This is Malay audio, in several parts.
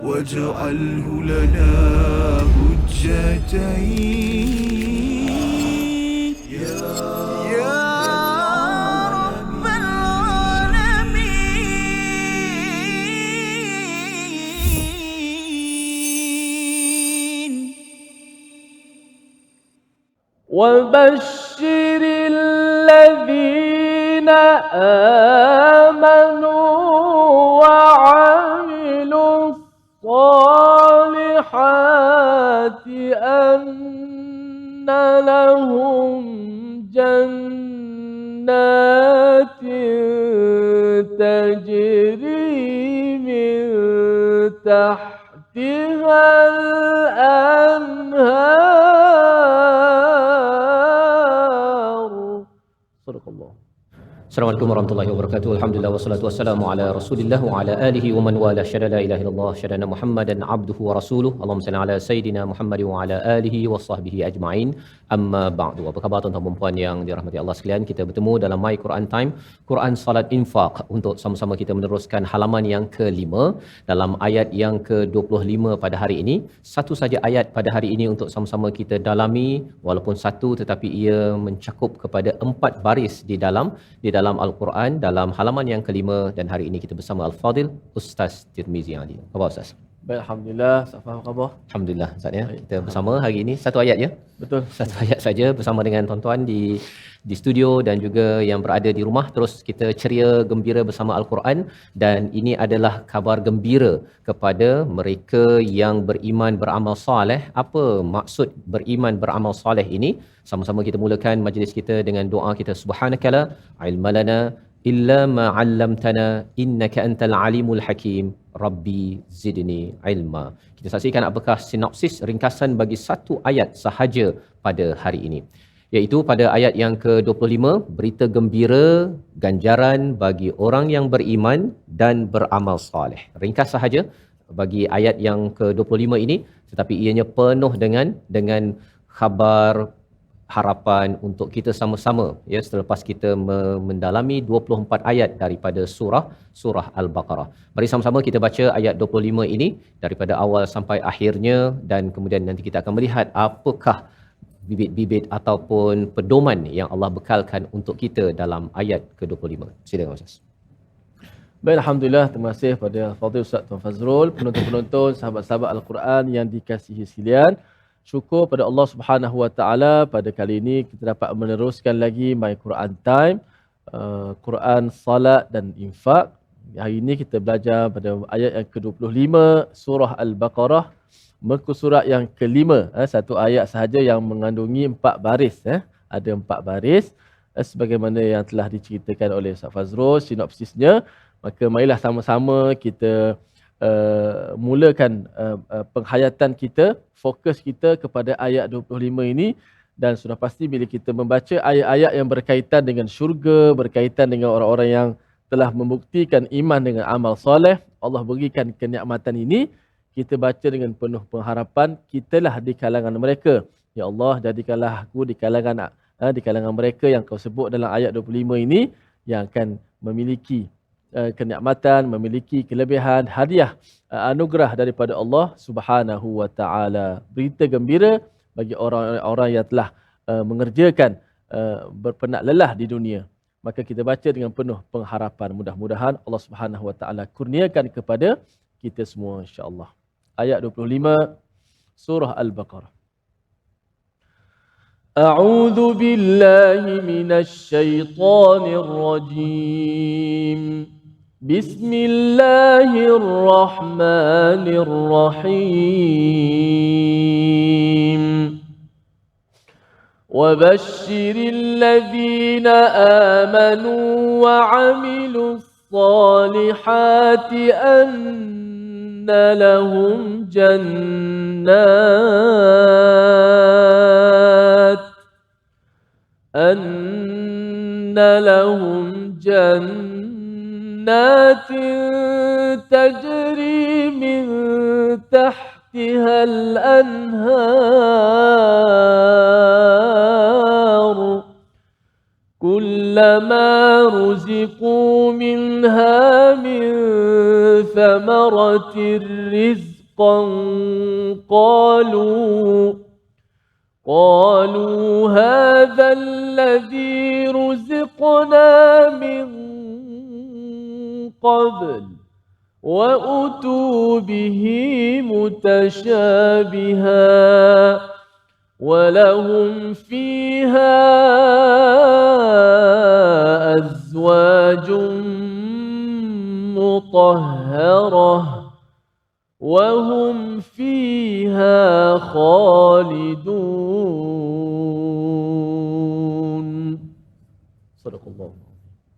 واجعله لنا حجتين يا رب العالمين. وبشر الذين آمنوا وعملوا الصالحات أن لهم جنات تجري من تحتها الأنهار. صدق الله. Assalamualaikum warahmatullahi wabarakatuh. Alhamdulillah wassalatu wassalamu ala Rasulillah wa ala alihi wa man wala syada la ilaha illallah syada Muhammadan abduhu wa rasuluh. Allahumma salli ala sayidina Muhammad wa ala alihi wa sahbihi ajma'in. Amma ba'du. Apa khabar tuan-tuan dan puan yang dirahmati Allah sekalian? Kita bertemu dalam My Quran Time, Quran Salat Infaq, untuk sama-sama kita meneruskan halaman yang ke-5 dalam ayat yang ke-25 pada hari ini. Satu saja ayat pada hari ini untuk sama-sama kita dalami, walaupun satu tetapi ia mencakup kepada 4 baris di dalam Al-Quran, dalam halaman yang ke-5, dan hari ini kita bersama Al-Fadil Ustaz Tirmizi Ali. Apa khabar Ustaz? Baik, alhamdulillah. Apa khabar? Alhamdulillah Ustaz ya. Kita bersama hari ini satu ayat ya. Betul. Satu ayat saja bersama dengan tuan-tuan di studio dan juga yang berada di rumah. Terus kita ceria gembira bersama Al-Quran, dan ini adalah kabar gembira kepada mereka yang beriman beramal soleh. Apa maksud beriman beramal soleh ini? Sama-sama kita mulakan majlis kita dengan doa kita. Subhanakala ilmalana illa ma 'allamtana innaka antal alimul hakim rabbi zidni ilma. Kita saksikan apakah sinopsis ringkasan bagi satu ayat sahaja pada hari ini, iaitu pada ayat yang ke-25, berita gembira ganjaran bagi orang yang beriman dan beramal soleh. Ringkas sahaja bagi ayat yang ke-25 ini, tetapi ianya penuh dengan khabar harapan untuk kita sama-sama ya, selepas kita mendalami 24 ayat daripada surah Al-Baqarah. Mari sama-sama kita baca ayat 25 ini daripada awal sampai akhirnya, dan kemudian nanti kita akan melihat apakah bibit-bibit ataupun pedoman yang Allah bekalkan untuk kita dalam ayat ke-25. Silakan Ustaz. Baik, alhamdulillah. Terima kasih pada Fadil Ustaz Tuan Fazrul, penonton-penonton, sahabat-sahabat Al-Quran yang dikasihi sekalian. Syukur pada Allah Subhanahu Wa Taala, pada kali ini kita dapat meneruskan lagi My Quran Time, Quran Salat dan Infak. Hari ini kita belajar pada ayat yang ke-25 surah Al-Baqarah, muka surat yang ke-5. Satu ayat sahaja yang mengandungi 4 baris. Ada 4 baris sebagaimana yang telah diceritakan oleh Ustaz Fazrul sinopsisnya. Maka marilah sama-sama kita mulakan penghayatan kita, fokus kita kepada ayat 25 ini. Dan sudah pasti bila kita membaca ayat-ayat yang berkaitan dengan syurga, berkaitan dengan orang-orang yang telah membuktikan iman dengan amal soleh, Allah berikan kenikmatan ini, kita baca dengan penuh pengharapan, kitalah di kalangan mereka. Ya Allah, jadikanlah aku di kalangan mereka yang kau sebut dalam ayat 25 ini, yang akan memiliki kenikmatan, memiliki kelebihan, hadiah, anugerah daripada Allah Subhanahu Wa Taala. Berita gembira bagi orang-orang yang telah mengerjakan berpenat lelah di dunia. Maka kita baca dengan penuh pengharapan. Mudah-mudahan Allah Subhanahu Wa Taala kurniakan kepada kita semua, insya-Allah. Ayat 25 surah Al-Baqarah. A'udzu billahi minasy syaithanir rajim. Bismillahirrahmanirrahim. وبشر الذين آمنوا وعملوا الصالحات أن لهم جنات تجري من تحتها الأنهار كلما رزقوا منها من ثمرة رزقا قالوا هذا الذي رزقنا من قبل وأتوا به متشابها ولهم فيها أزواج مطهرة وهم فيها خالدون. صدق الله.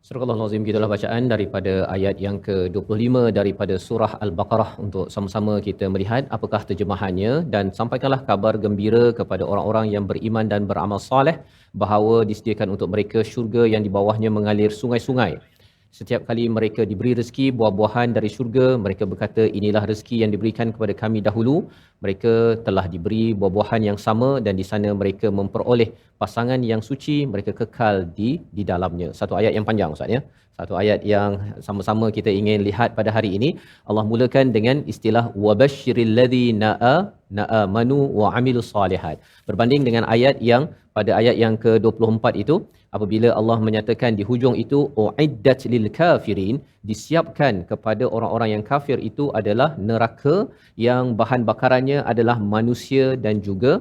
Surah Al-Azim, gitulah bacaan daripada ayat yang ke-25 daripada surah Al-Baqarah untuk sama-sama kita melihat apakah terjemahannya, dan sampaikanlah kabar gembira kepada orang-orang yang beriman dan beramal soleh bahawa disediakan untuk mereka syurga yang di bawahnya mengalir sungai-sungai. Setiap kali mereka diberi rezeki buah-buahan dari syurga, mereka berkata, inilah rezeki yang diberikan kepada kami dahulu. Mereka telah diberi buah-buahan yang sama dan di sana mereka memperoleh pasangan yang suci, mereka kekal di dalamnya. Satu ayat yang panjang Ustaz ya. Satu ayat yang sama-sama kita ingin lihat pada hari ini. Allah mulakan dengan istilah wabashshiril ladzina amanu wa amilus solihat. Berbanding dengan ayat yang pada ayat yang ke-24 itu, apabila Allah menyatakan di hujung itu uiddat lil kafirin, disiapkan kepada orang-orang yang kafir itu adalah neraka yang bahan bakarannya adalah manusia dan juga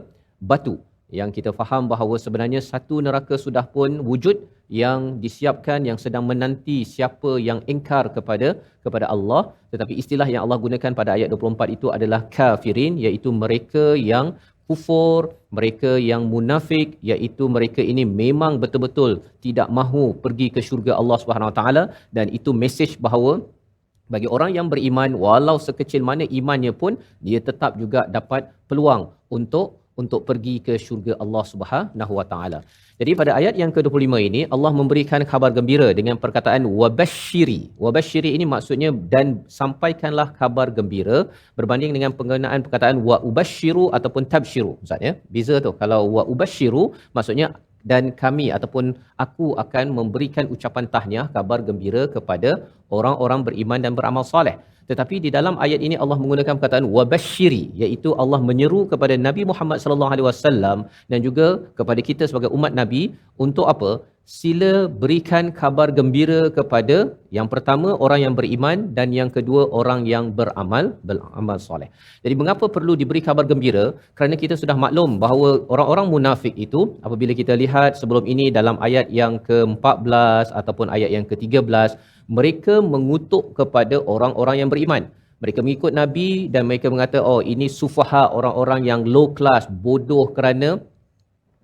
batu. Yang kita faham bahawa sebenarnya satu neraka sudah pun wujud yang disiapkan, yang sedang menanti siapa yang ingkar kepada Allah. Tetapi istilah yang Allah gunakan pada ayat 24 itu adalah kafirin, iaitu mereka yang kufur, mereka yang munafik, iaitu mereka ini memang betul-betul tidak mahu pergi ke syurga Allah Subhanahu Wa Taala, dan itu mesej bahawa bagi orang yang beriman, walau sekecil mana imannya pun, dia tetap juga dapat peluang untuk pergi ke syurga Allah Subhanahu Wa Taala. Jadi pada ayat yang ke-25 ini Allah memberikan khabar gembira dengan perkataan wabashshiri. Wabashshiri ini maksudnya dan sampaikanlah kabar gembira, berbanding dengan penggunaan perkataan wa ubashshiru ataupun tabshiru. Ustaz ya. Beza tu. Kalau wa ubashshiru maksudnya dan kami ataupun aku akan memberikan ucapan tahniah, kabar gembira kepada orang-orang beriman dan beramal soleh. Tetapi di dalam ayat ini Allah menggunakan perkataan wabashshiri, iaitu Allah menyeru kepada Nabi Muhammad sallallahu alaihi wasallam dan juga kepada kita sebagai umat Nabi untuk apa? Sila berikan kabar gembira kepada yang pertama orang yang beriman dan yang kedua orang yang beramal soleh. Jadi mengapa perlu diberi kabar gembira? Kerana kita sudah maklum bahawa orang-orang munafik itu, apabila kita lihat sebelum ini dalam ayat yang ke-14 ataupun ayat yang ke-13, mereka mengutuk kepada orang-orang yang beriman. Mereka mengikut Nabi dan mereka mengata, oh ini sufaha, orang-orang yang low class, bodoh kerana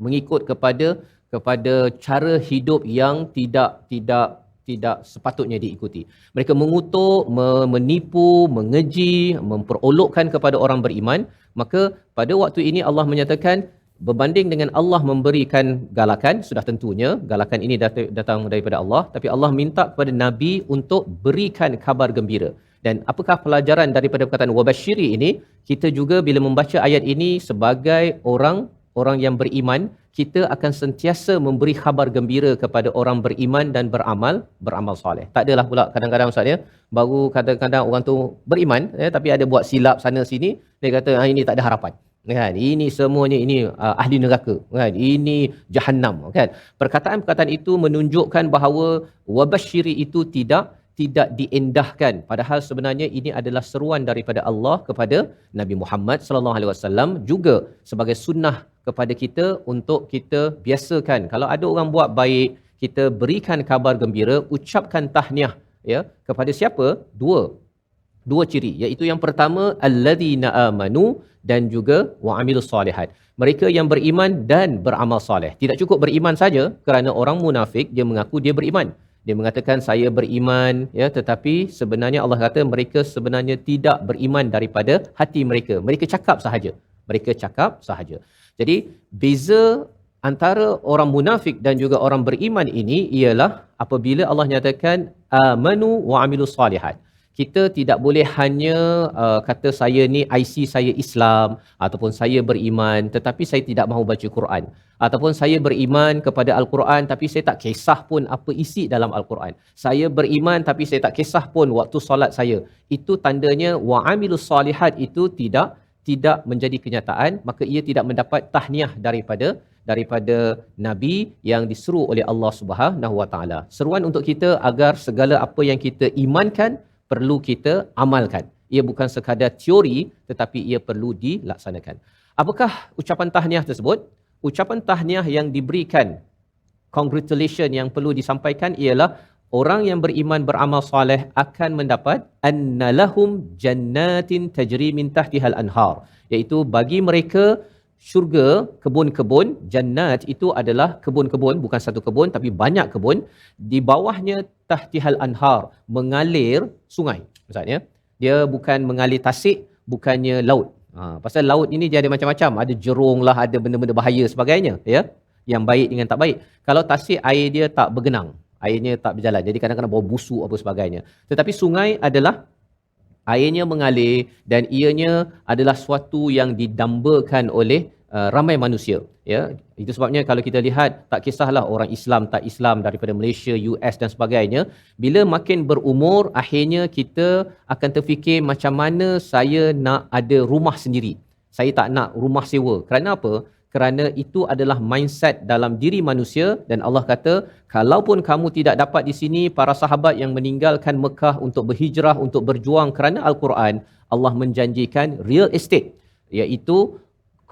mengikut kepada cara hidup yang tidak sepatutnya diikuti. Mereka mengutuk, menipu, mengeji, memperolokkan kepada orang beriman. Maka pada waktu ini Allah menyatakan, berbanding dengan Allah memberikan galakan, sudah tentunya galakan ini datang daripada Allah, tapi Allah minta kepada Nabi untuk berikan kabar gembira. Dan apakah pelajaran daripada perkataan wabashshiri ini? Kita juga bila membaca ayat ini sebagai orang yang beriman, kita akan sentiasa memberi khabar gembira kepada orang beriman dan beramal soleh. Tak adalah pula kadang-kadang Ustaz ya, baru kadang-kadang orang tu beriman tapi ada buat silap sana sini, dia kata ini tak ada harapan. Kan, ini semuanya ini ahli neraka, kan, ini jahannam, kan. Perkataan-perkataan itu menunjukkan bahawa wabashshiri itu tidak diendahkan, padahal sebenarnya ini adalah seruan daripada Allah kepada Nabi Muhammad sallallahu alaihi wasallam, juga sebagai sunnah kepada kita untuk kita biasakan kalau ada orang buat baik, kita berikan kabar gembira, ucapkan tahniah ya kepada siapa? Dua ciri, iaitu yang pertama alladzina amanu dan juga wa'amilus solihat. Mereka yang beriman dan beramal soleh. Tidak cukup beriman saja, kerana orang munafik dia mengaku dia beriman. Dia mengatakan saya beriman ya, tetapi sebenarnya Allah kata mereka sebenarnya tidak beriman daripada hati mereka. Mereka cakap sahaja. Jadi beza antara orang munafik dan juga orang beriman ini ialah apabila Allah nyatakan amanu wa amilus solihat. Kita tidak boleh hanya kata saya ni IC saya Islam ataupun saya beriman tetapi saya tidak mahu baca Quran, ataupun saya beriman kepada Al-Quran tapi saya tak kisah pun apa isi dalam Al-Quran. Saya beriman tapi saya tak kisah pun waktu solat saya. Itu tandanya wa'amilus salihat itu tidak menjadi kenyataan, maka ia tidak mendapat tahniah daripada Nabi yang diseru oleh Allah Subhanahu Wa Taala. Seruan untuk kita agar segala apa yang kita imankan perlu kita amalkan. Ia bukan sekadar teori tetapi ia perlu dilaksanakan. Apakah ucapan tahniah tersebut? Ucapan tahniah yang diberikan, congratulation yang perlu disampaikan ialah orang yang beriman beramal soleh akan mendapat annalahum jannatin tajri min tahtihal anhar, iaitu bagi mereka syurga, kebun-kebun. Jannat itu adalah kebun-kebun, bukan satu kebun tapi banyak kebun. Di bawahnya tahtihal anhar, mengalir sungai. Maksudnya dia bukan mengalir tasik, bukannya laut. Pasal laut ini dia ada macam-macam, ada jerung lah, ada benda-benda bahaya sebagainya, ya, yang baik dengan tak baik. Kalau tasik, air dia tak bergenang, airnya tak berjalan, jadi kadang-kadang bau busuk apa sebagainya. Tetapi sungai adalah airnya mengalir dan ianya adalah suatu yang didambakan oleh ramai manusia, ya. Itu sebabnya kalau kita lihat, tak kisahlah orang Islam tak Islam, daripada Malaysia, US dan sebagainya, bila makin berumur akhirnya kita akan terfikir macam mana saya nak ada rumah sendiri, saya tak nak rumah sewa. Kerana apa? Kerana itu adalah mindset dalam diri manusia. Dan Allah kata, kalaupun kamu tidak dapat di sini, para sahabat yang meninggalkan Mekah untuk berhijrah, untuk berjuang kerana Al-Quran, Allah menjanjikan real estate, iaitu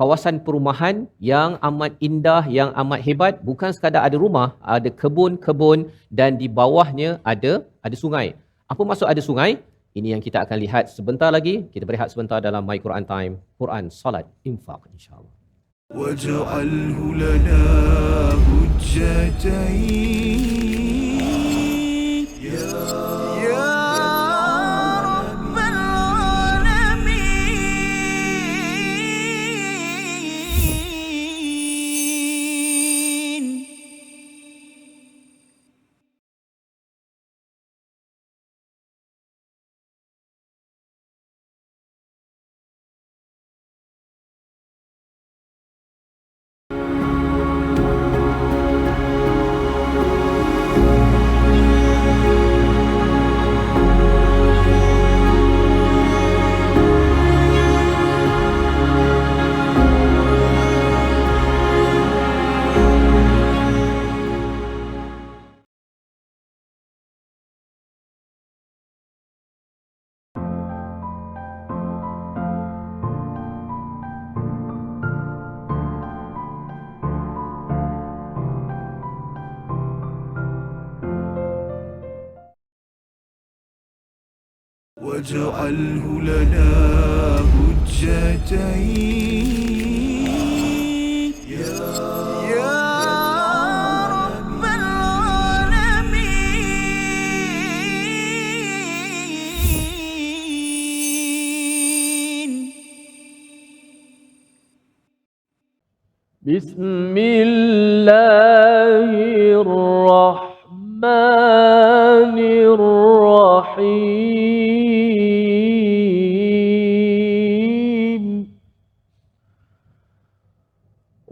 kawasan perumahan yang amat indah, yang amat hebat. Bukan sekadar ada rumah, ada kebun-kebun dan di bawahnya ada sungai. Apa maksud ada sungai? Ini yang kita akan lihat sebentar lagi. Kita berehat sebentar dalam My Quran Time, Quran, Salat, Infak, insya-Allah. واجعله لنا حجتين يا رب العالمين. واجعله لنا حجتين يا رب العالمين. بسم الله الرحمن الرحيم.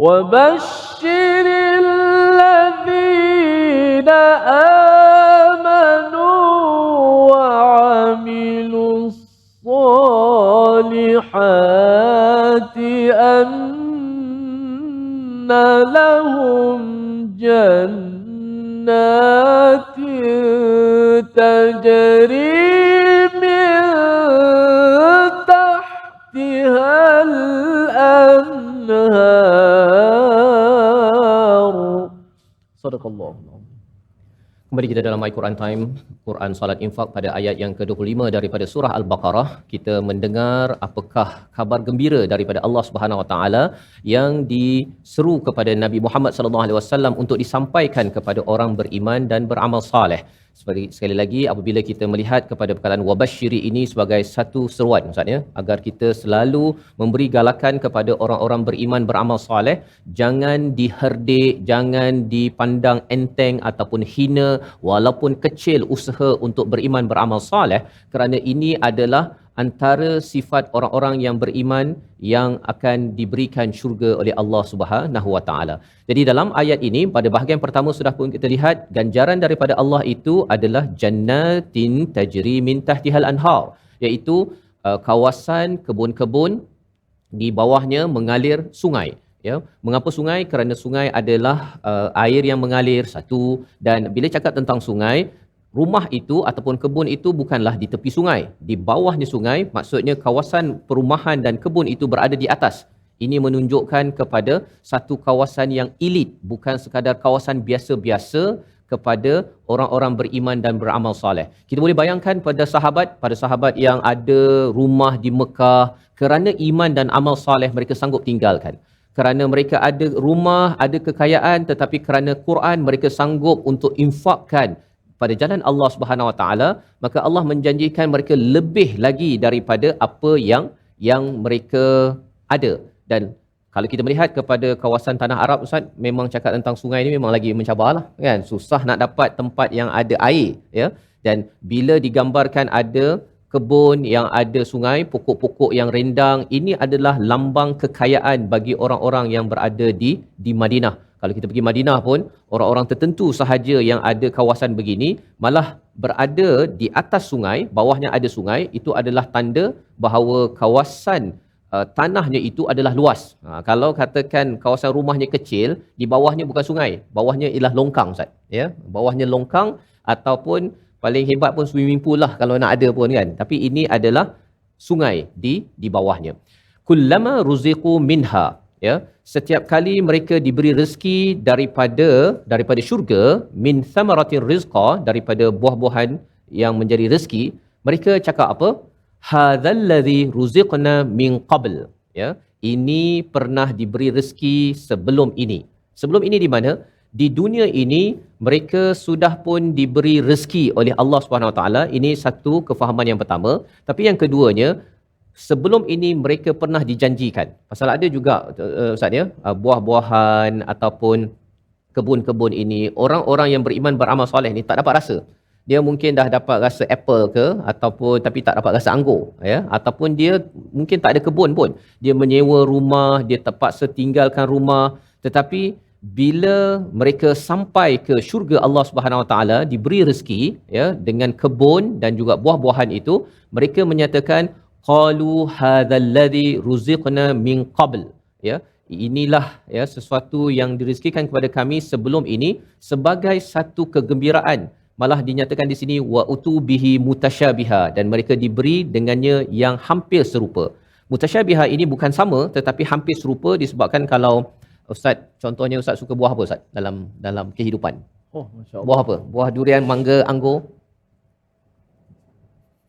وبشر الذين آمنوا وعملوا الصالحات أن لهم جنات تجري من تحتها الأنهار. صدق الله. Kembali kita dalam My Quran Time, Quran, Salat, Infak pada ayat yang ke-25 daripada surah Al-Baqarah. Kita mendengar apakah kabar gembira daripada Allah Subhanahu Wa Taala yang diseru kepada Nabi Muhammad sallallahu alaihi wasallam untuk disampaikan kepada orang beriman dan beramal saleh. Sekali lagi apabila kita melihat kepada perkataan wabasyiri ini sebagai satu seruan Ustaz ya, agar kita selalu memberi galakan kepada orang-orang beriman beramal soleh, jangan diherdik, jangan dipandang enteng ataupun hina walaupun kecil usaha untuk beriman beramal soleh, kerana ini adalah antara sifat orang-orang yang beriman yang akan diberikan syurga oleh Allah Subhanahu Wa Taala. Jadi dalam ayat ini pada bahagian pertama sudah pun kita lihat ganjaran daripada Allah itu adalah jannatin tajri min tahtihal anhar, iaitu kawasan kebun-kebun di bawahnya mengalir sungai. Ya, mengapa sungai? Kerana sungai adalah air yang mengalir satu, dan bila cakap tentang sungai, rumah itu ataupun kebun itu bukanlah di tepi sungai, di bawahnya sungai, maksudnya kawasan perumahan dan kebun itu berada di atas. Ini menunjukkan kepada satu kawasan yang elit, bukan sekadar kawasan biasa-biasa kepada orang-orang beriman dan beramal soleh. Kita boleh bayangkan pada sahabat yang ada rumah di Mekah, kerana iman dan amal soleh mereka sanggup tinggalkan. Kerana mereka ada rumah, ada kekayaan, tetapi kerana Quran mereka sanggup untuk infakkan pada jalan Allah Subhanahu Wa Taala, maka Allah menjanjikan mereka lebih lagi daripada apa yang mereka ada. Dan kalau kita melihat kepada kawasan tanah Arab Ustaz, memang cakap tentang sungai ni memang lagi mencabarlah kan, susah nak dapat tempat yang ada air ya. Dan bila digambarkan ada kebun yang ada sungai, pokok-pokok yang rindang, ini adalah lambang kekayaan bagi orang-orang yang berada di Madinah. Kalau kita pergi Madinah pun, orang-orang tertentu sahaja yang ada kawasan begini, malah berada di atas sungai, bawahnya ada sungai, itu adalah tanda bahawa kawasan tanahnya itu adalah luas. Kalau katakan kawasan rumahnya kecil, di bawahnya bukan sungai, bawahnya ialah longkang Ustaz. Ya, bawahnya longkang ataupun paling hebat pun swimming pool lah kalau nak ada pun kan. Tapi ini adalah sungai di bawahnya. Kullama ruziqu minha, ya, setiap kali mereka diberi rezeki daripada syurga, min thamaratir rizqa, daripada buah-buahan yang menjadi rezeki, mereka cakap apa? Hadzallazi ruziqna min qabl, ya, ini pernah diberi rezeki sebelum ini. Sebelum ini di mana? Di dunia ini mereka sudah pun diberi rezeki oleh Allah Subhanahu Wa Taala. Ini satu kefahaman yang pertama. Tapi yang keduanya, sebelum ini mereka pernah dijanjikan. Pasal ada juga Ustaz ya, buah-buahan ataupun kebun-kebun ini, orang-orang yang beriman beramal soleh ni tak dapat rasa. Dia mungkin dah dapat rasa apple ke, ataupun tapi tak dapat rasa anggur ya, ataupun dia mungkin tak ada kebun pun. Dia menyewa rumah, dia terpaksa tinggalkan rumah, tetapi bila mereka sampai ke syurga Allah Subhanahu Wa Taala, diberi rezeki ya dengan kebun dan juga buah-buahan itu, mereka menyatakan qalu hadzallazi ruziqna min qabl, ya, inilah ya sesuatu yang direzekikan kepada kami sebelum ini, sebagai satu kegembiraan. Malah dinyatakan di sini wa utubihi mutasyabiha, dan mereka diberi dengannya yang hampir serupa. Mutasyabiha ini bukan sama tetapi hampir serupa, disebabkan kalau Ustaz, contohnya Ustaz suka buah apa Ustaz dalam kehidupan? Oh, masya-Allah. Buah apa? Buah durian, mangga, anggur?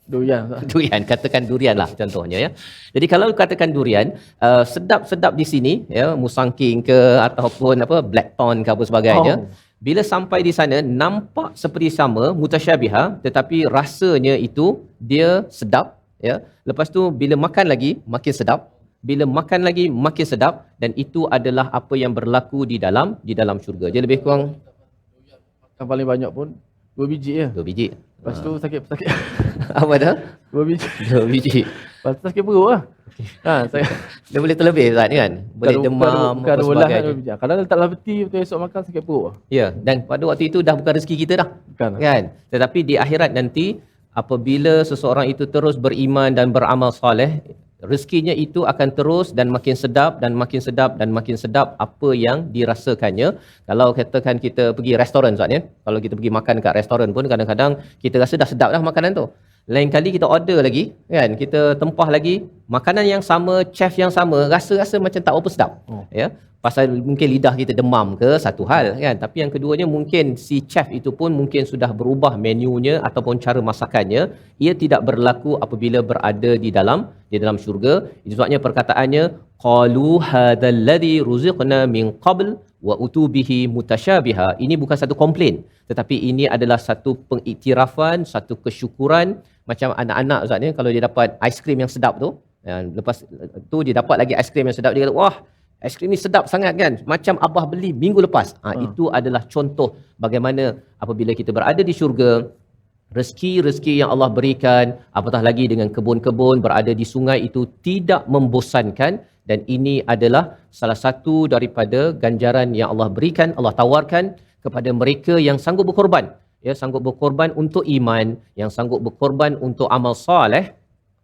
Durian. Durian, katakan durian lah contohnya ya. Jadi kalau katakan durian, sedap-sedap di sini ya, musangking ke ataupun apa blackthorn ke apa sebagainya. Oh. Bila sampai di sana nampak seperti sama, mutasyabiha, tetapi rasanya itu dia sedap ya. Lepas tu bila makan lagi makin sedap, bila makan lagi makin sedap, dan itu adalah apa yang berlaku di dalam syurga. Dia lebih kurang Yang paling banyak pun 2 biji je. 2 biji. Lepas tu sakit. Apa dah? 2 biji. 2 biji. Lepas tu sakit perut lah. Saya Dia boleh terlebih Ustaz kan? Boleh demam bukan apa ulang sebagainya. kan. Kadang letak dalam peti, betul esok makan sakit perut lah. Ya, dan pada waktu itu dah bukan rezeki kita dah. Bukan. Kan? Tetapi di akhirat nanti, apabila seseorang itu terus beriman dan beramal soleh, rezekinya itu akan terus dan makin sedap dan makin sedap dan makin sedap apa yang dirasakannya. Kalau katakan kita pergi restoran Ustaz ya, kalau kita pergi makan kat restoran pun kadang-kadang kita rasa dah sedap dah makanan tu. Lain kali kita order lagi kan, kita tempah lagi makanan yang sama, chef yang sama, rasa-rasa macam tak apa sedap. Ya. pasal mungkin lidah kita demam ke, satu hal kan. Tapi yang keduanya mungkin si chef itu pun mungkin sudah berubah menunya ataupun cara masakannya. Ia tidak berlaku apabila berada di dalam syurga. Itu sebabnya perkataannya qalu hadzal ladzi ruziqna min qabl wa utubihi mutasyabiha. Ini bukan satu komplain, tetapi ini adalah satu pengiktirafan, satu kesyukuran. Macam anak-anak Ustaz ni, kalau dia dapat aiskrim yang sedap tu, lepas tu dia dapat lagi aiskrim yang sedap, dia kata, wah, aiskrim ni sedap sangat kan, macam abah beli minggu lepas. Itu adalah contoh bagaimana apabila kita berada di syurga, rezeki-rezeki yang Allah berikan, apatah lagi dengan kebun-kebun berada di sungai itu tidak membosankan. Dan ini adalah salah satu daripada ganjaran yang Allah berikan, Allah tawarkan kepada mereka yang sanggup berkorban. Ya, sanggup berkorban untuk iman, yang sanggup berkorban untuk amal soleh.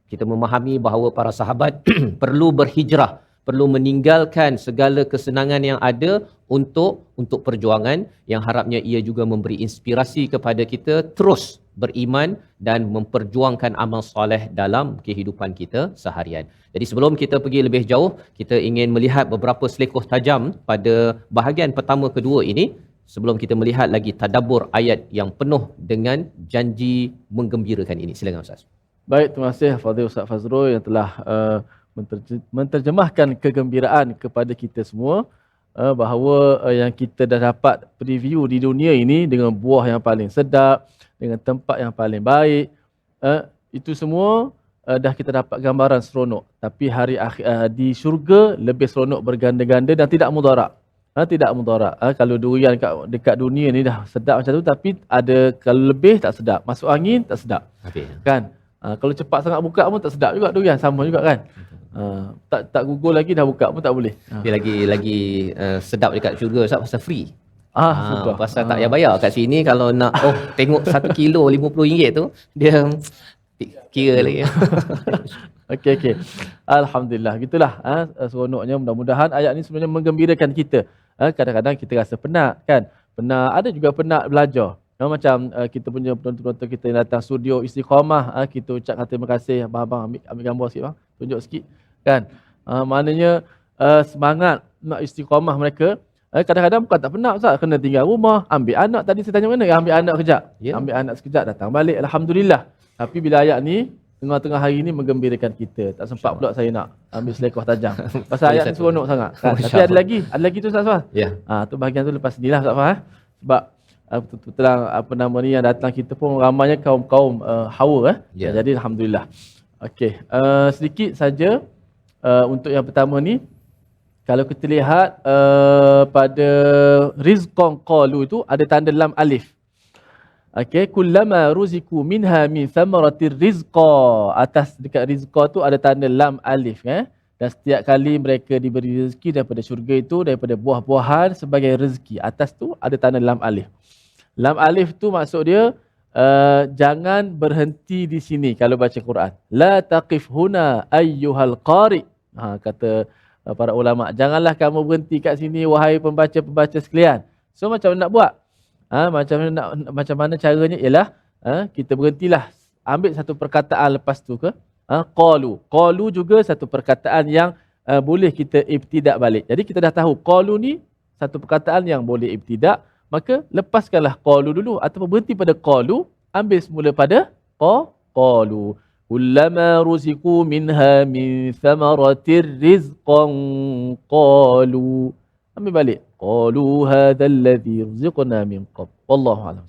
Kita memahami bahawa para sahabat perlu berhijrah, perlu meninggalkan segala kesenangan yang ada untuk perjuangan, yang harapnya ia juga memberi inspirasi kepada kita terus beriman dan memperjuangkan amal soleh dalam kehidupan kita seharian. Jadi sebelum kita pergi lebih jauh, kita ingin melihat beberapa selekoh tajam pada bahagian pertama kedua ini, sebelum kita melihat lagi tadabbur ayat yang penuh dengan janji menggembirakan ini. Silakan Ustaz. Baik, terima kasih Fadil Ustaz Fazrul yang telah menterjemahkan kegembiraan kepada kita semua, bahawa yang kita dah dapat preview di dunia ini dengan buah yang paling sedap, dengan tempat yang paling baik, itu semua dah kita dapat gambaran seronok. Tapi hari akhir di syurga lebih seronok berganda-ganda dan tidak mudarat. Tidak mudarat. Kalau durian dekat dunia ni dah sedap macam tu, tapi ada kalau lebih tak sedap. Masuk angin tak sedap. Habis. Kan? Kalau cepat sangat buka pun tak sedap juga durian, sama juga kan? Tak gugur lagi dah buka pun tak boleh. Dia lagi sedap dekat syurga Ustaz pasal free. Sudah. Pasal tak payah bayar kat sini. Kalau nak tengok 1 kilo RM50 tu, dia kira lagi. Okey. Alhamdulillah. Gitulah seronoknya. Mudah-mudahan ayat ni sebenarnya menggembirakan kita. Kadang-kadang kita rasa penat kan. Ada juga penat belajar. Macam kita punya penonton-penonton kita yang datang studio Istiqamah, kita ucapkan terima kasih. Abang ambil gambar sikit bang. Tunjuk sikit kan. Maknanya semangat nak istiqamah mereka. Kadang-kadang bukan tak penat Ustaz, kena tinggal rumah, ambil anak. Tadi saya tanya mana? Ambil anak kejap. Ambil anak sekejap, datang balik. Alhamdulillah. Tapi bila ayat ni tengah-tengah hari ni menggembirakan kita. Tak sempat pula saya nak ambil selekoh tajam. Pasal ayat ni seronok sangat. Kan? Tapi ada lagi tu Ustaz Fah. Ya. Tu bahagian tu lepas ni lah Ustaz Fah. Sebab betul-betul yang datang kita pun ramainya kaum-kaum hawa. Jadi alhamdulillah. Okey, sedikit saja untuk yang pertama ni. Kalau kita lihat pada rizqan qalu itu ada tanda lam alif. Okey, kullama ruziku minha min thamaratir rizqa. Atas dekat rizqa tu ada tanda lam alif Dan setiap kali mereka diberi rezeki daripada syurga itu, daripada buah-buahan sebagai rezeki, atas tu ada tanda lam alif. Lam alif tu maksud dia jangan berhenti di sini kalau baca Quran. La taqif huna ayyuhal qari. Kata para ulama, janganlah kamu berhenti kat sini wahai pembaca-pembaca sekalian. So macam mana nak buat? Macam mana caranya? Ialah kita berhentilah, ambil satu perkataan lepas tu ke qalu juga satu perkataan yang boleh kita ibtidak balik. Jadi kita dah tahu qalu ni satu perkataan yang boleh ibtidak, maka lepaskanlah qalu dulu ataupun berhenti pada qalu, ambil semula pada qalu. Kullama ruziqu minha min thamaratir rizqan qalu. Ambil balik. Qalu hadzal ladzi ruziqna min qabl. Wallahu a'lam.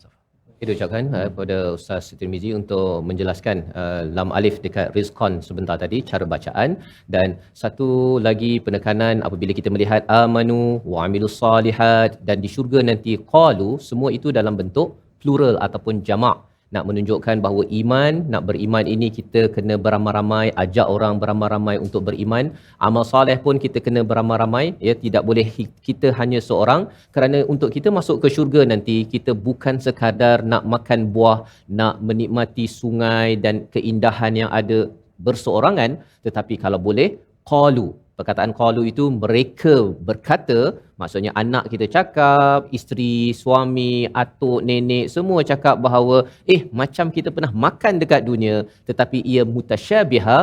Kita ucapkan kepada Ustaz Tirmizi untuk menjelaskan lam alif dekat rizqan sebentar tadi, cara bacaan. Dan satu lagi penekanan apabila kita melihat amanu wa amilus salihat, dan di syurga nanti qalu, semua itu dalam bentuk plural ataupun jamak, nak menunjukkan bahawa iman, nak beriman ini kita kena beramai-ramai, ajak orang beramai-ramai untuk beriman. Amal soleh pun kita kena beramai-ramai, tidak boleh kita hanya seorang, kerana untuk kita masuk ke syurga nanti kita bukan sekadar nak makan buah, nak menikmati sungai dan keindahan yang ada berseorangan, tetapi kalau boleh qalu. Perkataan qalu itu mereka berkata, maksudnya anak kita cakap, isteri, suami, atuk, nenek, semua cakap bahawa macam kita pernah makan dekat dunia, tetapi ia mutasyabiha,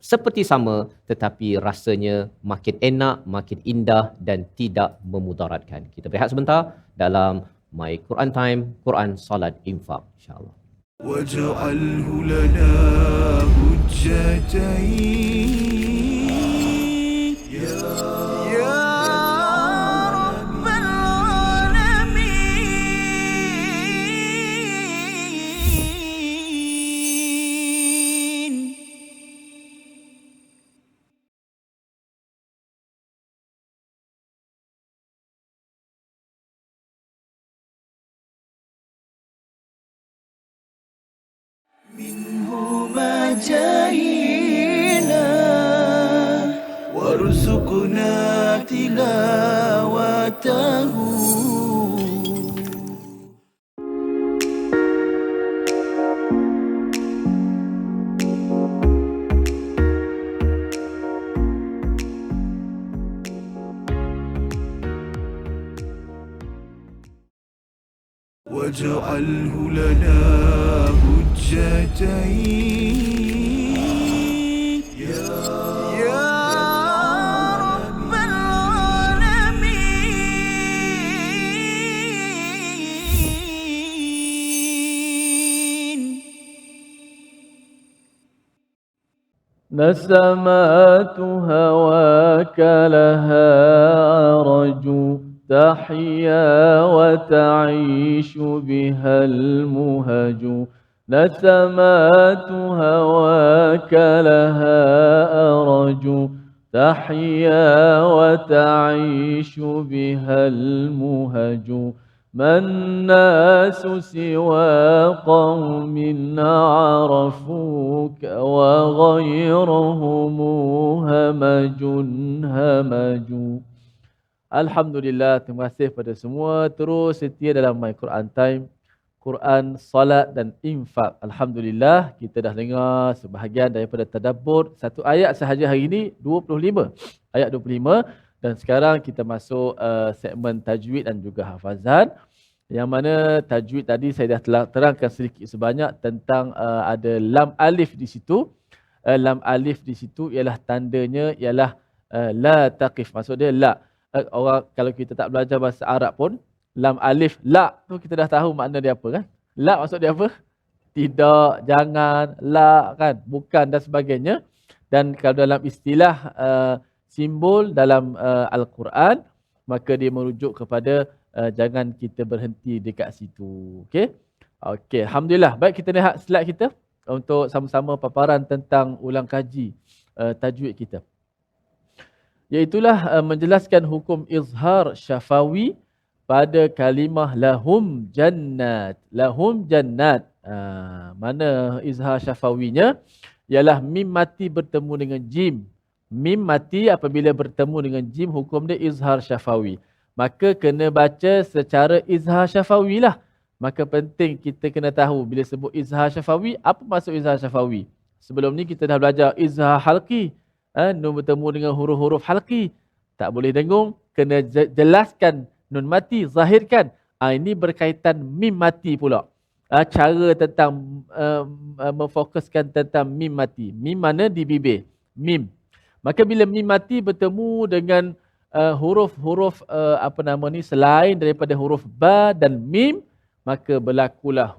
seperti sama tetapi rasanya makin enak, makin indah dan tidak memudaratkan. Kita berehat sebentar dalam My Quran Time, Quran Salat Infak, insya-Allah. واجعله لنا حجتين يا رب العالمين. منهما جاهينا وارزقنا تلاوته. واجعله لنا حجتين يا رب العالمين. نسمات هواك لها عرج تحيا وتعيش بها المهج. نسمات هواك لها أرج تحيا وتعيش بها المهج. ما الناس سوى قوم عرفوك وغيرهم همج همج. Alhamdulillah, terima kasih pada semua terus setia dalam My Quran Time, Quran, Salat dan Infak. Alhamdulillah, kita dah dengar sebahagian daripada tadabbur satu ayat sahaja hari ini, 25. Ayat 25. Dan sekarang kita masuk segmen tajwid dan juga hafazan. Yang mana tajwid tadi saya dah terangkan sedikit sebanyak tentang ada lam alif di situ. Lam alif di situ ialah tandanya ialah la taqif. Maksud dia la. Orang kalau kita tak belajar bahasa Arab pun, lam alif la tu kita dah tahu makna dia apa kan? La maksud dia apa? Tidak, jangan, la kan, bukan dan sebagainya. Dan kalau dalam istilah simbol dalam Al-Quran, maka dia merujuk kepada jangan kita berhenti dekat situ. Okey? Okey, alhamdulillah. Baik, kita lihat slide kita untuk sama-sama paparan tentang ulang kaji tajwid kita. Iaitulah menjelaskan hukum izhar syafawi pada kalimah lahum jannat. Lahum jannat. Mana izhar syafawinya? Ialah mim mati bertemu dengan jim. Mim mati apabila bertemu dengan jim, hukum dia izhar syafawi. Maka kena baca secara izhar syafawi lah. Maka penting kita kena tahu bila sebut izhar syafawi, apa maksud izhar syafawi? Sebelum ni kita dah belajar izhar halqi. Nun bertemu dengan huruf-huruf halqi. Tak boleh dengung, kena jelaskan nun mati, zahirkan. Ini berkaitan mim mati pula. Cara tentang memfokuskan tentang mim mati. Mim mana? Di bibir. Mim. Maka bila mim mati bertemu dengan huruf-huruf selain daripada huruf ba dan mim, maka berlakulah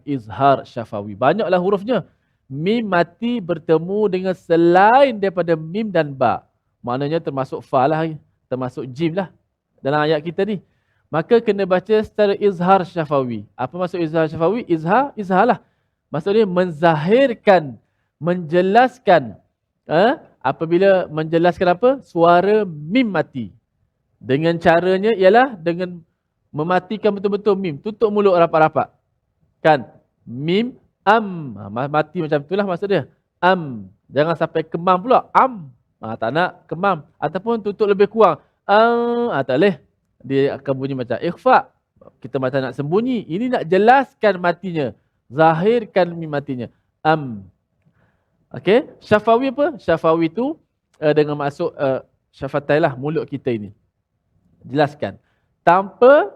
izhar syafawi. Banyaklah hurufnya. Mim mati bertemu dengan selain daripada mim dan ba. Maknanya termasuk fa lah, termasuk jim lah dalam ayat kita ni. Maka kena baca secara izhar syafawi. Apa maksud izhar syafawi? Izhar lah. Maksudnya menzahirkan, menjelaskan. Apabila menjelaskan apa? Suara mim mati. Dengan caranya ialah dengan mematikan betul-betul mim. Tutup mulut rapat-rapat. Kan? Mim, am. Mati macam itulah maksud dia. Am. Jangan sampai kemam pula. Am. Tak nak kemam. Ataupun tutup lebih kurang. Tak boleh. Dia akan bunyi macam ikhfa. Kita macam nak sembunyi. Ini nak jelaskan matinya. Zahirkan mim matinya. Am. Okey. Syafawi apa? Syafawi tu dengan maksud syafatai lah mulut kita ini. Jelaskan. Tanpa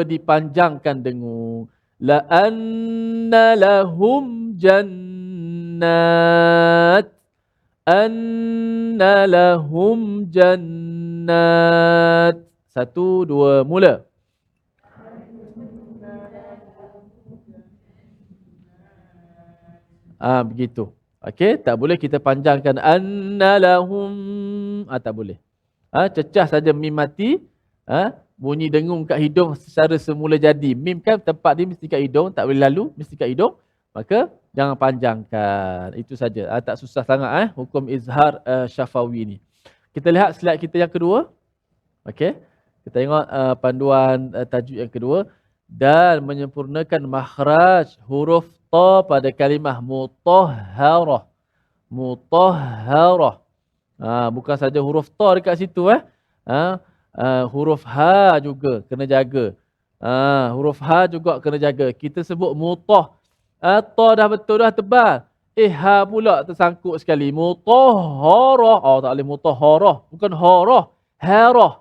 dipanjangkan dengung. La anna lahum jannat jannat. Anna lahum jannat. 1, 2, mula. Begitu. Okey, tak boleh kita panjangkan anna lahum. Tak boleh. Cecah saja mim mati. Bunyi dengung kat hidung secara semula jadi. Mim kan tempat dia mesti kat hidung, tak boleh lalu, mesti kat hidung. Maka jangan panjangkan. Itu saja. Tak susah sangat hukum izhar syafawi ni. Kita lihat slide kita yang kedua. Okey. Kita tengok panduan tajuk yang kedua. Dan menyempurnakan makhraj huruf ta pada kalimah mutahharah. Mutahharah. Bukan saja huruf ta dekat situ huruf ha juga kena jaga. Huruf ha juga kena jaga. Kita sebut mutah. Ta dah betul dah tebal. Ha pula tersangkut sekali. Mutahharah. Tak boleh mutahharah. Bukan harah. Harah.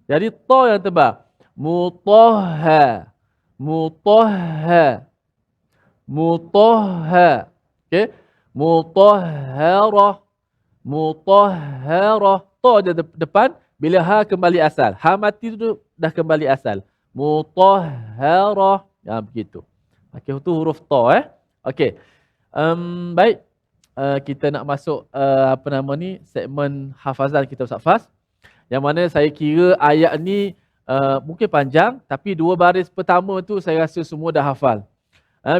Jadi ta yang tebal. Mutahha. Mutahha. Mutahha. Okey. Mutahharah. Mutahharah. Ta je depan. Bila ha kembali asal. Ha mati tu dah kembali asal. Mutahharah. Begitu. Okey, itu huruf ta Okey. Baik. Kita nak masuk segmen hafazan kita Ustaz Fas. Yang mana saya kira ayat ni mungkin panjang tapi 2 baris pertama tu saya rasa semua dah hafal.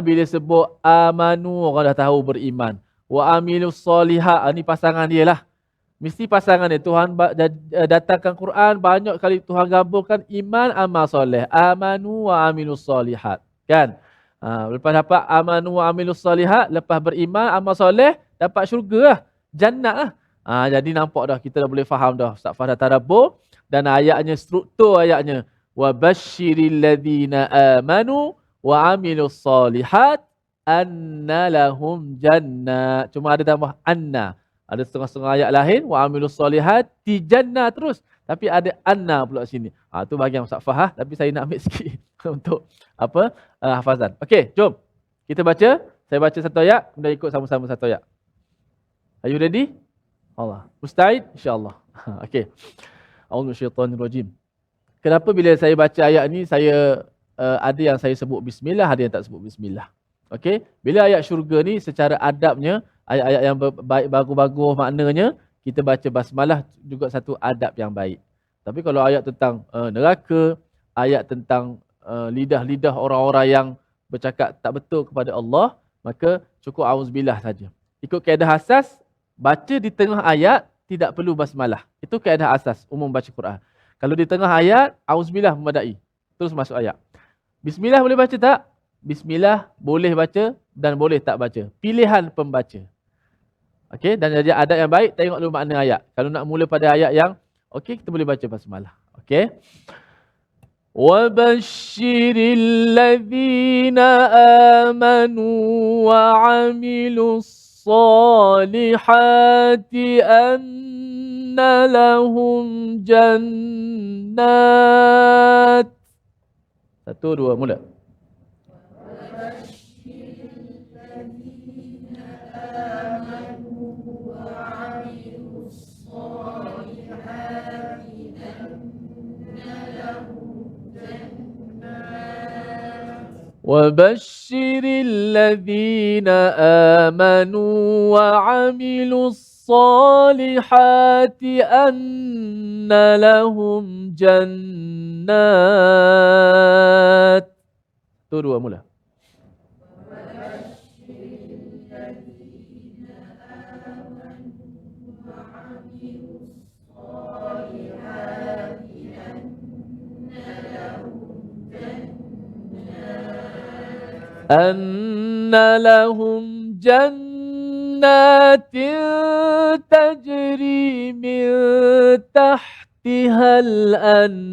Bila sebut amanu orang dah tahu beriman. Wa amilus solihat ni pasangan dia lah. Mesti pasangan dia. Tuhan datangkan Quran banyak kali Tuhan gabungkan iman amal soleh. Amanu wa amilus solihat. Kan? Lepas dapat amanu wa amilus solihat, lepas beriman amal soleh dapat syurga lah. Jannat lah. Jadi nampak dah kita dah boleh faham dah. Ustaz Fah dah tadabbur dan ayatnya struktur ayatnya wa basyiril ladzina amanu wa amilus solihat anna lahum jannah. Cuma ada tambah anna. Ada setengah-setengah ayat lain wa amilus solihat ti jannah terus. Tapi ada anna pula sini. Tu bahagian Ustaz Fah tapi saya nak ambil sikit untuk hafazan. Okey, jom. Kita baca. Saya baca satu ayat, kemudian ikut sama-sama satu ayat. Are you ready? Allah. Musta'id? InsyaAllah. Okey. A'udzu minasyaitonirrajim. Kenapa bila saya baca ayat ni saya ada yang saya sebut bismillah, ada yang tak sebut bismillah. Okey? Bila ayat syurga ni secara adabnya ayat-ayat yang baik bagus-bagus maknanya kita baca basmalah juga satu adab yang baik. Tapi kalau ayat tentang neraka, ayat tentang lidah-lidah orang-orang yang bercakap tak betul kepada Allah, maka cukup auzubillah saja. Ikut kaedah asas, baca di tengah ayat tidak perlu basmalah. Itu kaedah asas umum baca Quran. Kalau di tengah ayat, auzubillah memadai. Terus masuk ayat. Bismillah boleh baca tak? Bismillah boleh baca dan boleh tak baca. Pilihan pembaca. Okey, dan jadi adab yang baik, tengok dulu makna ayat. Kalau nak mula pada ayat yang okey, kita boleh baca basmalah. Okey. وَبَشِّرِ الَّذِينَ آمَنُوا وَعَمِلُوا الصَّالِحَاتِ أَنَّ لَهُمْ جَنَّاتٍ. 1, 2, mula. وَبَشِّرِ الَّذِينَ آمَنُوا وَعَمِلُوا الصَّالِحَاتِ أَنَّ لَهُمْ جَنَّاتٍ. 1, 2, mula. أَنَّ لَهُمْ جَنَّاتٍ تَجْرِي مِنْ تَحْتِهَا الْأَنْهَارُ.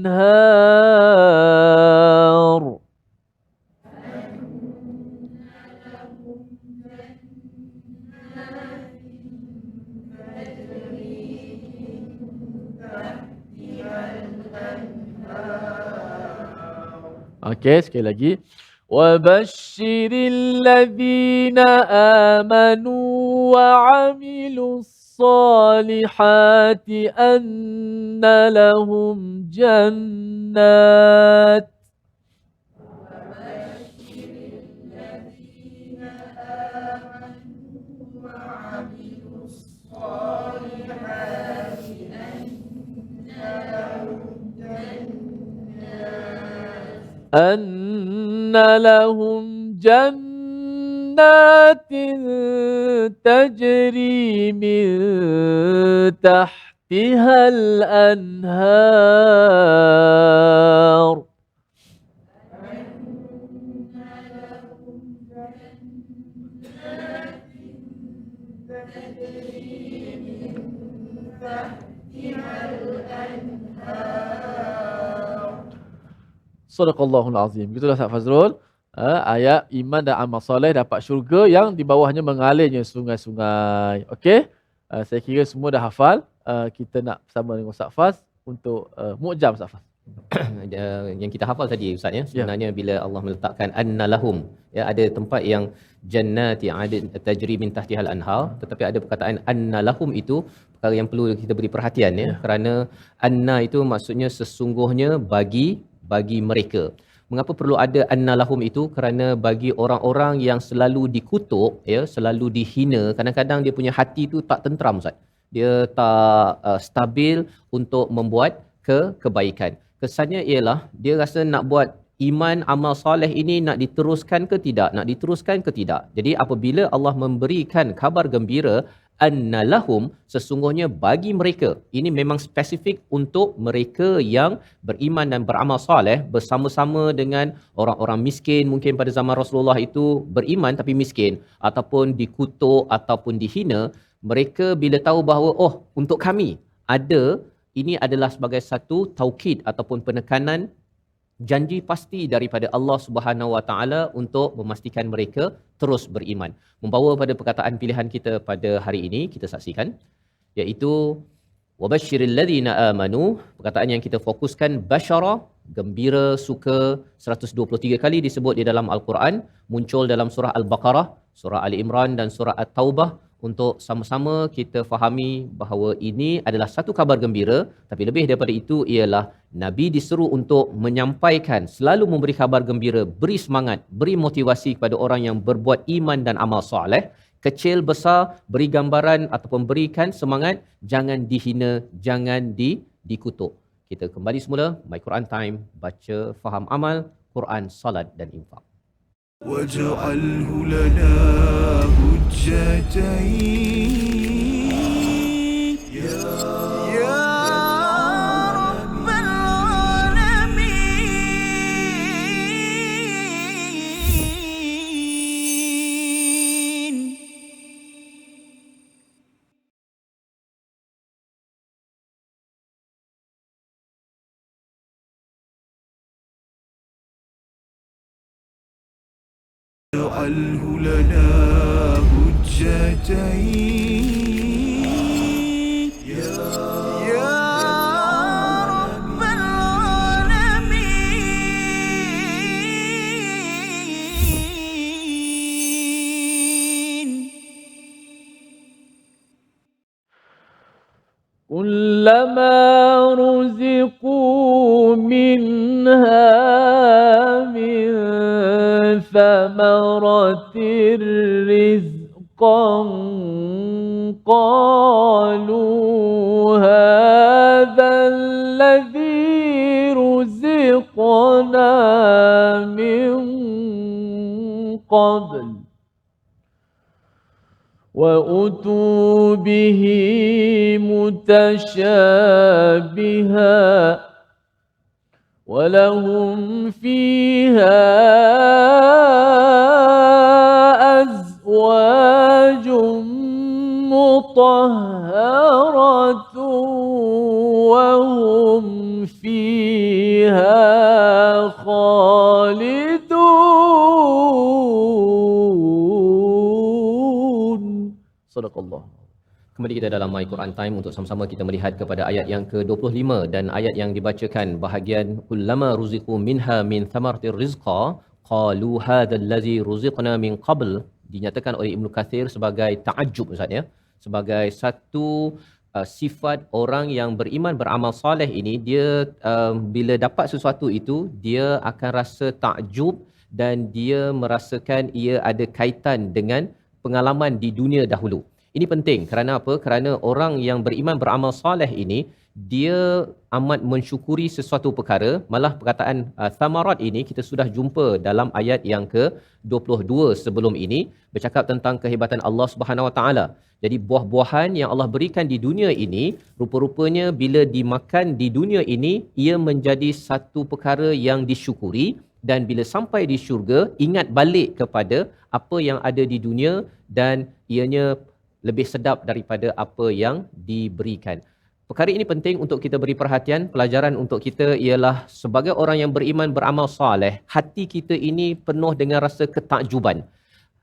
Okey, sekali lagi. وَبَشِّرِ الَّذِينَ آمَنُوا وعملوا الصالحات أن لهم جنات جنات تجري من تحتها الأنهار Sadaqallahul Azim. Begitulah Ustaz Fazrul. Ayat iman dan amal soleh dapat syurga yang di bawahnya mengalirnya sungai-sungai. Okey? Saya kira semua dah hafal. Kita nak bersama dengan Ustaz Faz untuk mu'jam Ustaz Faz. Yang kita hafal tadi Ustaz ya, sebenarnya bila Allah meletakkan annalahum, ya, ada tempat yang jannati adin tajri min tahtihal anhar, tetapi ada perkataan annalahum itu perkara yang perlu kita beri perhatian ya, kerana anna itu maksudnya sesungguhnya bagi mereka. Mengapa perlu ada annalahum itu? Kerana bagi orang-orang yang selalu dikutuk ya, selalu dihina, kadang-kadang dia punya hati tu tak tentram Ustaz. Dia tak stabil untuk membuat kebaikan. Kesannya ialah dia rasa nak buat iman amal soleh ini nak diteruskan ke tidak, Jadi apabila Allah memberikan kabar gembira annalahum, sesungguhnya bagi mereka, ini memang spesifik untuk mereka yang beriman dan beramal soleh bersama-sama dengan orang-orang miskin. Mungkin pada zaman Rasulullah itu beriman tapi miskin, ataupun dikutuk ataupun dihina. Mereka bila tahu bahawa untuk kami ada, ini adalah sebagai satu taukid ataupun penekanan janji pasti daripada Allah Subhanahu Wa Taala untuk memastikan mereka terus beriman. Membawa pada perkataan pilihan kita pada hari ini, kita saksikan, iaitu wabashshiril ladzina amanu. Perkataan yang kita fokuskan basyara, gembira, suka, 123 kali disebut di dalam Al-Quran, muncul dalam surah Al-Baqarah, surah Ali Imran dan surah At-Taubah, untuk sama-sama kita fahami bahawa ini adalah satu kabar gembira. Tapi lebih daripada itu ialah Nabi diseru untuk menyampaikan, selalu memberi kabar gembira, beri semangat, beri motivasi kepada orang yang berbuat iman dan amal soleh. Kecil besar, beri gambaran ataupun berikan semangat, jangan dihina, jangan dikutuk. Kita kembali semula My Quran Time, baca, faham, amal, Quran, salat dan infak. واجعله لنا حجتين يا رب العالمين. واجعله لنا حجتين يا رب العالمين. كلما رزقوا منها من ثمرة رزقا قالوا هذا الذي رزقنا من قبل وأتوا به متشابها ولهم فيها أزواج مطهرة وهم فيها خالدون. صدق الله. Kembali kita dalam My Quran Time untuk sama-sama kita melihat kepada ayat yang ke-25 dan ayat yang dibacakan bahagian kullama ruziqu minha min thamartir rizqa qalu hadzal ladzi ruziqna min qabl. dinyatakan oleh Ibnu Kathir sebagai ta'ajjub Ustaz ya, sebagai satu sifat orang yang beriman beramal soleh ini. Dia bila dapat sesuatu itu, dia akan rasa takjub dan dia merasakan ia ada kaitan dengan pengalaman di dunia dahulu. Ini penting kerana apa? Kerana orang yang beriman beramal soleh ini, dia amat mensyukuri sesuatu perkara. Malah perkataan thamarat ini kita sudah jumpa dalam ayat yang ke-22 sebelum ini, bercakap tentang kehebatan Allah Subhanahu Wa Taala. Jadi buah-buahan yang Allah berikan di dunia ini, rupa-rupanya bila dimakan di dunia ini, ia menjadi satu perkara yang disyukuri, dan bila sampai di syurga, ingat balik kepada apa yang ada di dunia dan ianya lebih sedap daripada apa yang diberikan. Perkara ini penting untuk kita beri perhatian. Pelajaran untuk kita ialah sebagai orang yang beriman beramal soleh, hati kita ini penuh dengan rasa ketakjuban.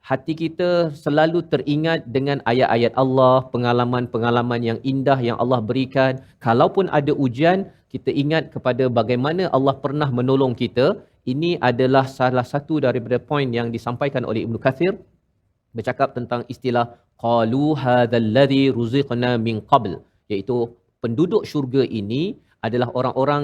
Hati kita selalu teringat dengan ayat-ayat Allah, pengalaman-pengalaman yang indah yang Allah berikan. Kalaupun ada ujian, kita ingat kepada bagaimana Allah pernah menolong kita. Ini adalah salah satu daripada poin yang disampaikan oleh Ibnu Kathir, bercakap tentang istilah qalu hadzal ladzi ruziqna min qabl, iaitu penduduk syurga ini adalah orang-orang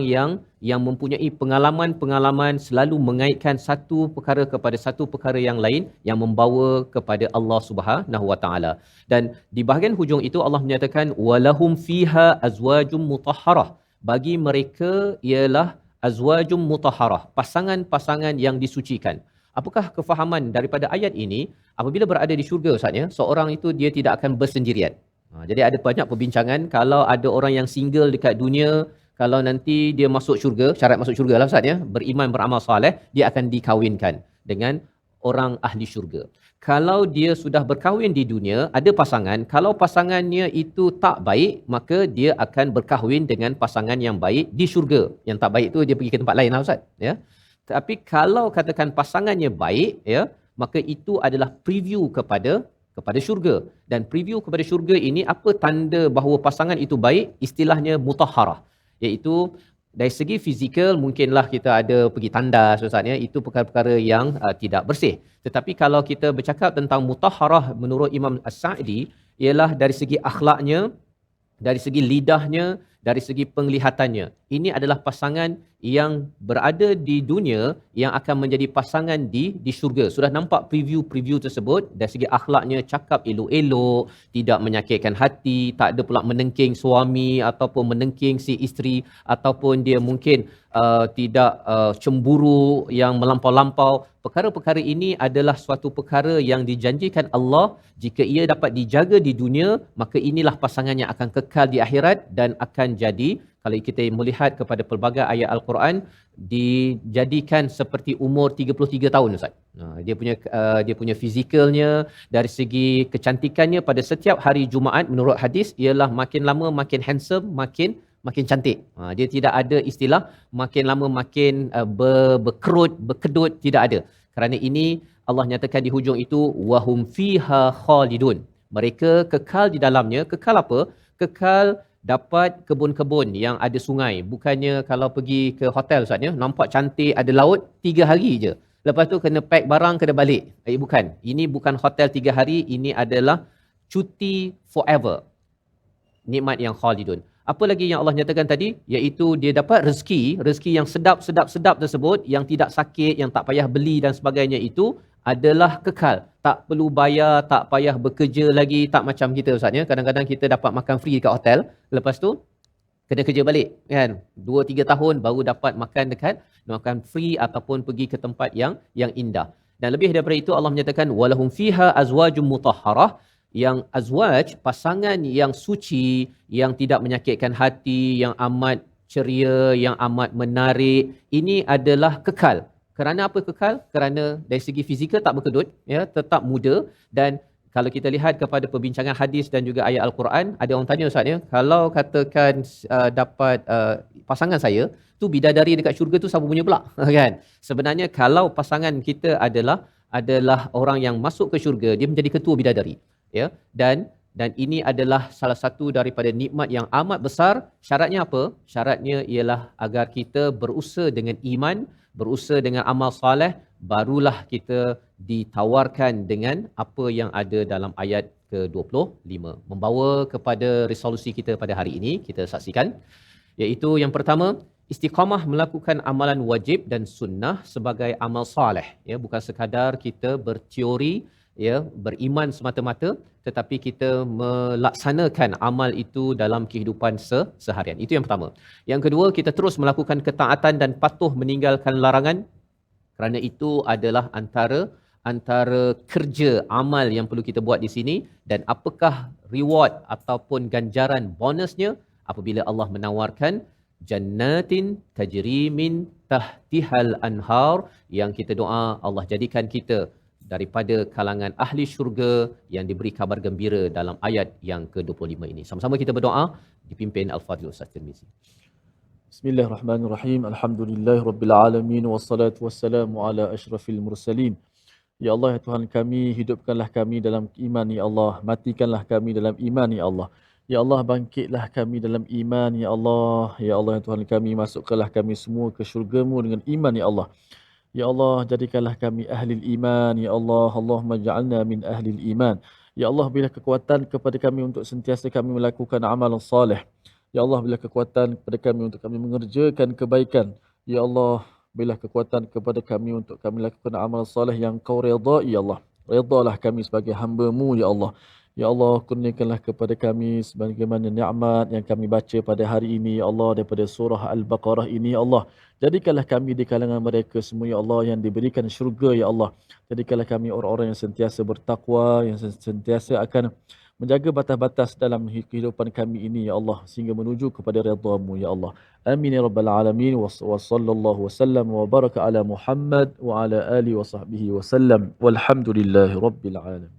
yang mempunyai pengalaman-pengalaman selalu mengaitkan satu perkara kepada satu perkara yang lain yang membawa kepada Allah Subhanahu Wa Taala. Dan di bahagian hujung itu Allah menyatakan walahum fiha azwajum mutahharah, bagi mereka ialah azwajum mutahharah, pasangan-pasangan yang disucikan. Apakah kefahaman daripada ayat ini? Apabila berada di syurga Ustaz ya, seorang itu dia tidak akan bersendirian. Jadi ada banyak perbincangan, kalau ada orang yang single dekat dunia, kalau nanti dia masuk syurga, syarat masuk syurga lah Ustaz ya, beriman beramal soleh, dia akan dikahwinkan dengan orang ahli syurga. Kalau dia sudah berkahwin di dunia, ada pasangan, kalau pasangannya itu tak baik, maka dia akan berkahwin dengan pasangan yang baik di syurga. Yang tak baik tu dia pergi ke tempat lain lah Ustaz ya. Tapi kalau katakan pasangannya baik ya, maka itu adalah preview kepada syurga. Dan preview kepada syurga ini, apa tanda bahawa pasangan itu baik? Istilahnya mutahharah, iaitu dari segi fizikal mungkinlah kita ada pergi tandas Ustaz ya, itu perkara-perkara yang tidak bersih. Tetapi kalau kita bercakap tentang mutahharah menurut Imam As-Sa'di, ialah dari segi akhlaknya, dari segi lidahnya, dari segi penglihatannya. Ini adalah pasangan yang berada di dunia yang akan menjadi pasangan di syurga. Sudah nampak preview tersebut. Dari segi akhlaknya, cakap elok-elok, tidak menyakitkan hati, tak ada pula menengking suami ataupun menengking si isteri, ataupun dia mungkin tidak cemburu yang melampau-lampau. Perkara-perkara ini adalah suatu perkara yang dijanjikan Allah. Jika ia dapat dijaga di dunia, maka inilah pasangan yang akan kekal di akhirat dan akan jadi, kalau kita melihat kepada pelbagai ayat Al-Quran, dijadikan seperti umur 33 tahun Ustaz. Dia punya fizikalnya, dari segi kecantikannya pada setiap hari Jumaat menurut hadis ialah makin lama makin handsome, makin cantik. Dia tidak ada istilah makin lama makin berkerut, berkedut, tidak ada. Kerana ini Allah nyatakan di hujung itu wahum fiha khalidun. Mereka kekal di dalamnya. Kekal apa? Kekal dapat kebun-kebun yang ada sungai. Bukannya kalau pergi ke hotel Ustaz ya, nampak cantik ada laut 3 hari je, lepas tu kena pack barang kena balik. Bukan. Ini bukan hotel 3 hari, ini adalah cuti forever. Nikmat yang khalidun. Apa lagi yang Allah nyatakan tadi? Iaitu dia dapat rezeki yang sedap tersebut, yang tidak sakit, yang tak payah beli dan sebagainya, itu adalah kekal. Tak perlu bayar, tak payah bekerja lagi, tak macam kita Ustaz ya. Kadang-kadang kita dapat makan free dekat hotel, lepas tu kena kerja balik kan. 2-3 tahun baru dapat makan free ataupun pergi ke tempat yang indah. Dan lebih daripada itu Allah menyatakan walahum fiha azwajum mutahharah, yang azwaj, pasangan yang suci, yang tidak menyakitkan hati, yang amat ceria, yang amat menarik, ini adalah kekal. Kerana apa kekal? Kerana dari segi fizikal tak berkedut ya, tetap muda. Dan kalau kita lihat kepada perbincangan hadis dan juga ayat Al-Quran, ada orang tanya Ustaz ya, kalau katakan dapat pasangan saya tu bidadari dekat syurga tu siapa punya pula kan? Sebenarnya kalau pasangan kita adalah orang yang masuk ke syurga, dia menjadi ketua bidadari ya. Dan ini adalah salah satu daripada nikmat yang amat besar. Syaratnya apa? Syaratnya ialah agar kita berusaha dengan iman, berusaha dengan amal soleh, barulah kita ditawarkan dengan apa yang ada dalam ayat ke-25, membawa kepada resolusi kita pada hari ini. Kita saksikan, iaitu yang pertama, istiqamah melakukan amalan wajib dan sunnah sebagai amal soleh, ya, bukan sekadar kita berteori, ya, beriman semata-mata, tetapi kita melaksanakan amal itu dalam kehidupan seharian. Itu yang pertama. Yang kedua, kita terus melakukan ketaatan dan patuh meninggalkan larangan, kerana itu adalah antara kerja amal yang perlu kita buat di sini. Dan apakah reward ataupun ganjaran bonusnya apabila Allah menawarkan jannatin tajri min tahtihal anhar, yang kita doa Allah jadikan kita daripada kalangan ahli syurga yang diberi kabar gembira dalam ayat yang ke-25 ini. Sama-sama kita berdoa dipimpin Al-Fadhil Ustaz Tirmizi. Bismillahirrahmanirrahim. Alhamdulillahirabbil alamin wassalatu wassalamu ala asyrafil mursalin. Ya Allah, ya Tuhan kami, hidupkanlah kami dalam iman, ya Allah. Matikanlah kami dalam iman, ya Allah. Ya Allah, bangkitlah kami dalam iman, ya Allah. Ya Allah, ya Tuhan kami, masukkanlah kami semua ke syurga-Mu dengan iman, ya Allah. Ya Allah, jadikanlah kami ahli iman, ya Allah. Allahumma ja'alna min ahli iman. Ya Allah, berilah kekuatan kepada kami untuk sentiasa kami melakukan amalan salih. Ya Allah, berilah kekuatan kepada kami untuk kami mengerjakan kebaikan. Ya Allah, berilah kekuatan kepada kami untuk kami lakukan amal soleh yang Kau redai, ya Allah. Redalah kami sebagai hamba-Mu, ya Allah. Ya Allah, kurniakanlah kepada kami sebagaimana nikmat yang kami baca pada hari ini, ya Allah, daripada surah Al-Baqarah ini, ya Allah. Jadikanlah kami di kalangan mereka semua, ya Allah, yang diberikan syurga, ya Allah. Jadikanlah kami orang-orang yang sentiasa bertakwa, yang sentiasa akan menjaga batas-batas dalam kehidupan kami ini, ya Allah, sehingga menuju kepada redha-Mu, ya Allah. Amin ya rabbal alamin. Wa sallallahu wasallam wa baraka ala Muhammad wa ala alihi wa sahbihi wasallam. Walhamdulillahi rabbil alamin.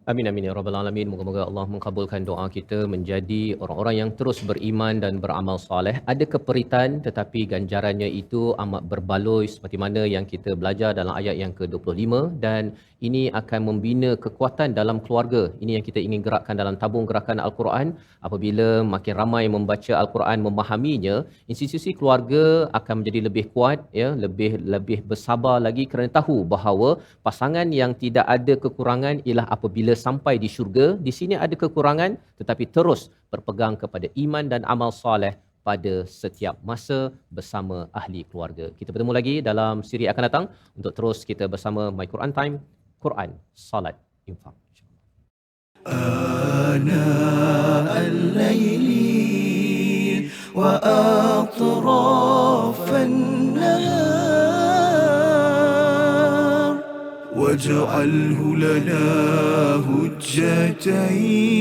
Amin amin ya rabbal alamin. Moga-moga Allah mengabulkan doa kita menjadi orang-orang yang terus beriman dan beramal soleh. Ada keperitan tetapi ganjarannya itu amat berbaloi seperti mana yang kita belajar dalam ayat yang ke-25, dan ini akan membina kekuatan dalam keluarga. Ini yang kita ingin gerakkan dalam tabung gerakan Al-Quran. Apabila makin ramai membaca Al-Quran, memahaminya, institusi keluarga akan menjadi lebih kuat, ya, lebih bersabar lagi, kerana tahu bahawa pasangan yang tidak ada kekurangan ialah apabila sampai di syurga. Di sini ada kekurangan tetapi terus berpegang kepada iman dan amal soleh pada setiap masa bersama ahli keluarga. Kita bertemu lagi dalam siri akan datang untuk terus kita bersama My Quran Time, Quran, Salat, Infak. آناء الليل وأطراف النهار واجعله لنا هجتين